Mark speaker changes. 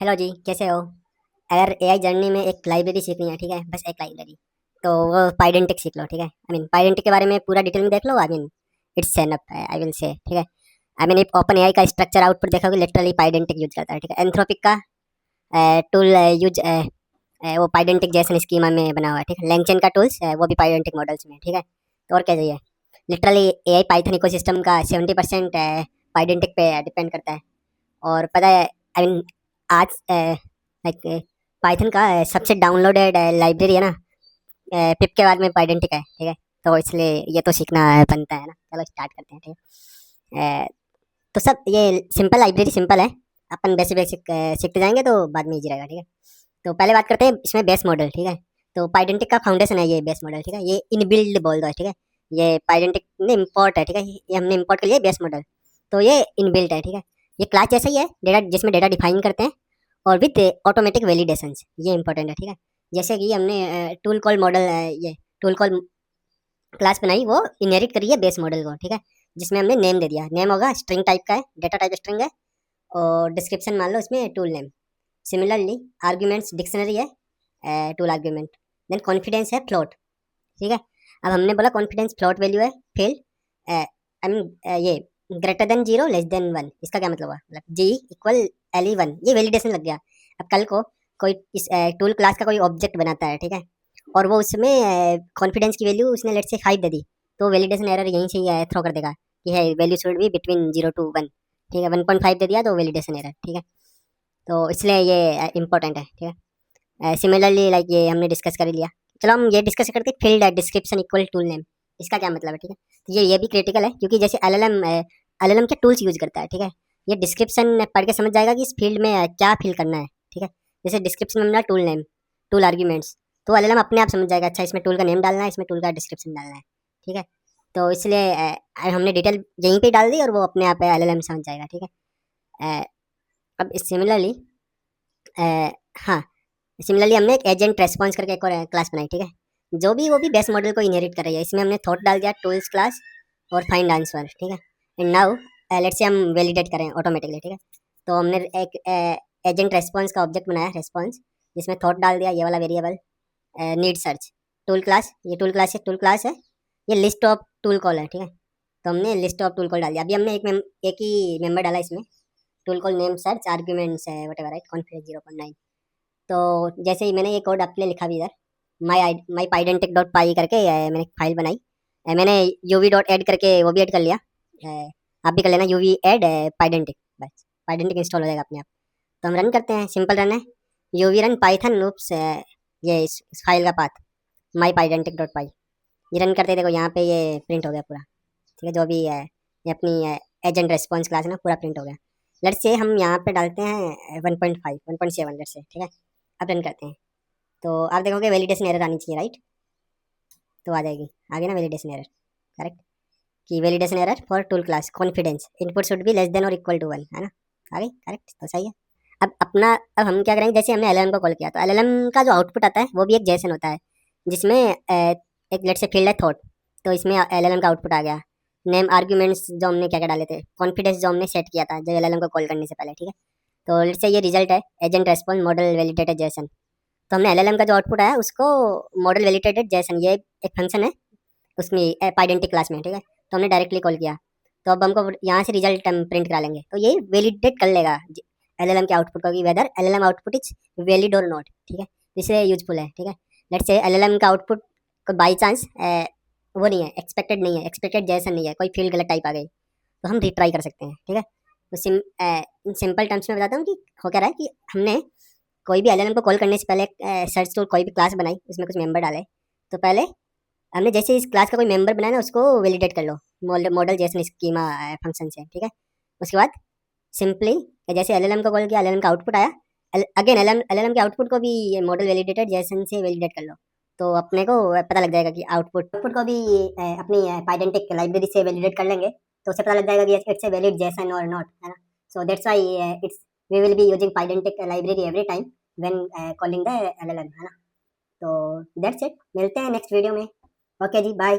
Speaker 1: Hello जी, कैसे हो? अगर एआई जर्नी में एक लाइब्रेरी सीखनी है, ठीक है, बस एक लाइब्रेरी, तो वो पाइडेंटिक सीख लो, ठीक है। आई मीन पाइडेंटिक के बारे में पूरा डिटेल में देख लो। I mean it's enough, I will say, ठीक है। आई मीन ओपन एआई का स्ट्रक्चर आउटपुट देखोगे, लिटरली पाइडेंटिक यूज करता है, ठीक है। एंथ्रोपिक का टूल यूज वो पाइडेंटिक जैसन स्कीमा में बना हुआ है, ठीक है। लैंगचेन का टूल्स वो भी पाइडेंटिक मॉडल्स में, ठीक है। तो और क्या चाहिए? लिटरली एआई पाइथन इकोसिस्टम का 70% पाइडेंटिक पे डिपेंड करता है। और पता है, आई मीन आज लाइक पाइथन का सबसे डाउनलोडेड लाइब्रेरी है ना, पिप के बाद में पाइडेंटिक है, ठीक है। तो इसलिए ये तो सीखना बनता है ना। चलो स्टार्ट करते हैं, ठीक है। तो सब ये सिंपल लाइब्रेरी सिंपल है, अपन बेसिक बेसिक सीखते जाएंगे तो बाद में इजी रहेगा, ठीक है। तो पहले बात करते हैं इसमें बेस मॉडल, ठीक है। तो पाइडेंटिक का फाउंडेशन है ये बेस मॉडल, ठीक है। ये इनबिल्ड बोल दो है, ठीक है। ये पाइडेंटिक ने इम्पोर्ट है, ठीक है। ये हमने इम्पोर्ट कर लिया बेस मॉडल, तो ये इनबिल्ट है, ठीक है। ये क्लास जैसा ही है, डेटा जिसमें डेटा डिफाइन करते हैं और विथ ऑटोमेटिक वैलिडेशन, ये इंपॉर्टेंट है, ठीक है। जैसे कि हमने टूल कॉल मॉडल, ये टूल कॉल क्लास बनाई, वो इनहेरिट करी है बेस मॉडल को, ठीक है। जिसमें हमने नेम दे दिया, नेम होगा स्ट्रिंग टाइप का है, डेटा टाइप स्ट्रिंग है, और डिस्क्रिप्शन मान लो इसमें tool name. Similarly arguments dictionary है, टूल आर्ग्यूमेंट। देन कॉन्फिडेंस है फ्लोट, ठीक है। अब हमने बोला कॉन्फिडेंस फ्लोट वैल्यू है फील्ड, आई मीन ये greater than zero less than one, इसका क्या मतलब हुआ? मतलब जी इक्वल एल ई वन, ये वैलिडेशन लग गया। अब कल को कोई इस टूल क्लास का कोई ऑब्जेक्ट बनाता है, ठीक है, और वो उसमें कॉन्फिडेंस की वैल्यू उसने लेट से 5 दे दी, तो वैलिडेशन एरर यहीं से ही थ्रो कर देगा कि है value should be between 0 to 1, ठीक है। 1.5 दे दिया तो वैलिडेशन एरर, ठीक है। तो इसलिए ये इंपॉर्टेंट है, ठीक है। सिमिलरली लाइक ये हमने डिस्कस कर ही लिया। चलो हम ये डिस्कस करते हैं, field description equal tool name, इसका क्या मतलब है, ठीक है। तो ये भी क्रिटिकल है, क्योंकि जैसे एलएलएम के टूल्स यूज करता है, ठीक है। ये डिस्क्रिप्शन पढ़ के समझ जाएगा कि इस फील्ड में क्या फिल करना है, ठीक है। जैसे डिस्क्रिप्शन में मिला टूल नेम, टूल आर्ग्यूमेंट्स, तो एलएलएम अपने आप समझ जाएगा, अच्छा इसमें टूल का नेम डालना है, इसमें टूल का डिस्क्रिप्शन डालना है, ठीक है। तो इसलिए हमने डिटेल यहीं पे डाल दी और वो अपने आप एलएलएम समझ जाएगा, ठीक है। अब सिमिलरली हाँ, सिमिलरली हमने एक एजेंट रेस्पॉन्स करके एक और क्लास बनाई, ठीक है। जो भी वो भी बेस मॉडल को इनहेरिट कर रही है। इसमें हमने थॉट डाल दिया टूल्स क्लास और फाइंड आंसर, ठीक है। एंड नाउ लेट्स से हम वैलिडेट करें ऑटोमेटिकली, ठीक है। तो हमने एक एजेंट रेस्पॉन्स का ऑब्जेक्ट बनाया रेस्पॉन्स, जिसमें थॉट डाल दिया, ये वाला variable need search tool class, ये टूल क्लास है, ये लिस्ट ऑफ टूल कॉल है, ठीक है। तो हमने लिस्ट ऑफ टूल कॉल डाल दिया। अभी हमने एक ही मेंबर डाला इसमें, tool call name search arguments है वट एवर, राइट, कॉन्फिडेंस 0.9। तो जैसे ही मैंने एक कोड आपके लिए लिखा भी इधर, माई पाइडेंटिक डॉट पाई करके मैंने एक फाइल बनाई। मैंने यूवी डॉट ऐड करके वो भी ऐड कर लिया। आप भी कर लेना यूवी ऐड पाइडेंटिक, बस पाइडेंटिक इंस्टॉल हो जाएगा अपने आप। तो हम रन करते हैं, सिंपल रन है, यूवी रन पाइथन लूप्स, ये इस फाइल का पाथ माई पाइडेंटिक डॉट पाई। ये रन करते देखो यहाँ पे ये प्रिंट हो गया पूरा, ठीक है। जो भी है ये अपनी एजेंट रेस्पॉन्स क्लास है ना, पूरा प्रिंट हो गया। लेट्स से हम यहाँ पे डालते हैं 1.5 1.7 लेट्स से, ठीक है। अब रन करते हैं तो आप देखोगे वैलिडेशन एरर आनी चाहिए, राइट। तो आ जाएगी, आ गया ना वैलिडेशन एरर, करेक्ट। कि validation error for tool class confidence input should be less than और इक्वल टू 1, है ना। आ गई, करेक्ट, तो सही है। अब हम क्या करेंगे, जैसे हमने एलएलएम को कॉल किया, तो एलएलएम का जो आउटपुट आता है वो भी एक जेसन होता है, जिसमें एक लेट से फील्ड है थॉट। तो इसमें एलएलएम का आउटपुट आ गया, नेम आर्ग्यूमेंट्स जो हमने क्या क्या डाले थे, कॉन्फिडेंस जो हमने सेट किया था जो एलएलएम को कॉल करने से पहले, ठीक है। तो लेट से ये रिजल्ट है agent response model validated Jason. तो हमने एलएलएम का जो आउटपुट आया उसको मॉडल वैलिडेटेड जेसन, ये एक फंक्शन है उसमें पाइडेंटिक क्लास में, ठीक है। तो हमने डायरेक्टली कॉल किया, तो अब हमको यहाँ से रिजल्ट हम प्रिंट करा लेंगे, तो ये वैलिडेट कर लेगा एलएलएम के आउटपुट को कि whether LLM output is valid और नॉट, ठीक है। इसलिए यूजफुल है, ठीक है। लेट्स से एलएलएम का आउटपुट को बाई चांस वो नहीं है, एक्सपेक्टेड नहीं है, एक्सपेक्टेड जैसा नहीं है, कोई फील्ड गलत टाइप आ गई, तो हम रिट्राई कर सकते हैं, ठीक है। तो इन सिंपल टर्म्स में बताता हूँ कि हो क्या रहा है कि हमने कोई भी एलएलएम को कॉल करने से पहले सर्च टूल कोई भी क्लास बनाई, उसमें कुछ मेंबर डाले, तो पहले हमने जैसे इस क्लास का कोई मेंबर बनाया ना, उसको वैलिडेट कर लो मॉडल जैसे स्कीमा फंक्शन से, ठीक है। उसके बाद सिंपली जैसे एलएलएम को कॉल किया, एलएलएम का आउटपुट आया, अगेन एलएलएम के आउटपुट को भी मॉडल वैलिडेटेड जैसन से वैलिडेट कर लो, तो अपने को पता लग जाएगा कि आउटपुट को भी अपनी पाइडेंटिक लाइब्रेरी से वैलिडेट कर लेंगे, तो उससे पता लग जाएगा कि इट्स ए वैलिड जैसन और नॉट, है ना। So that's why it's we will be using Pydantic library every time when calling the LLM, है ना। तो दैट्स इट, मिलते हैं नेक्स्ट वीडियो में। ओके जी, बाय।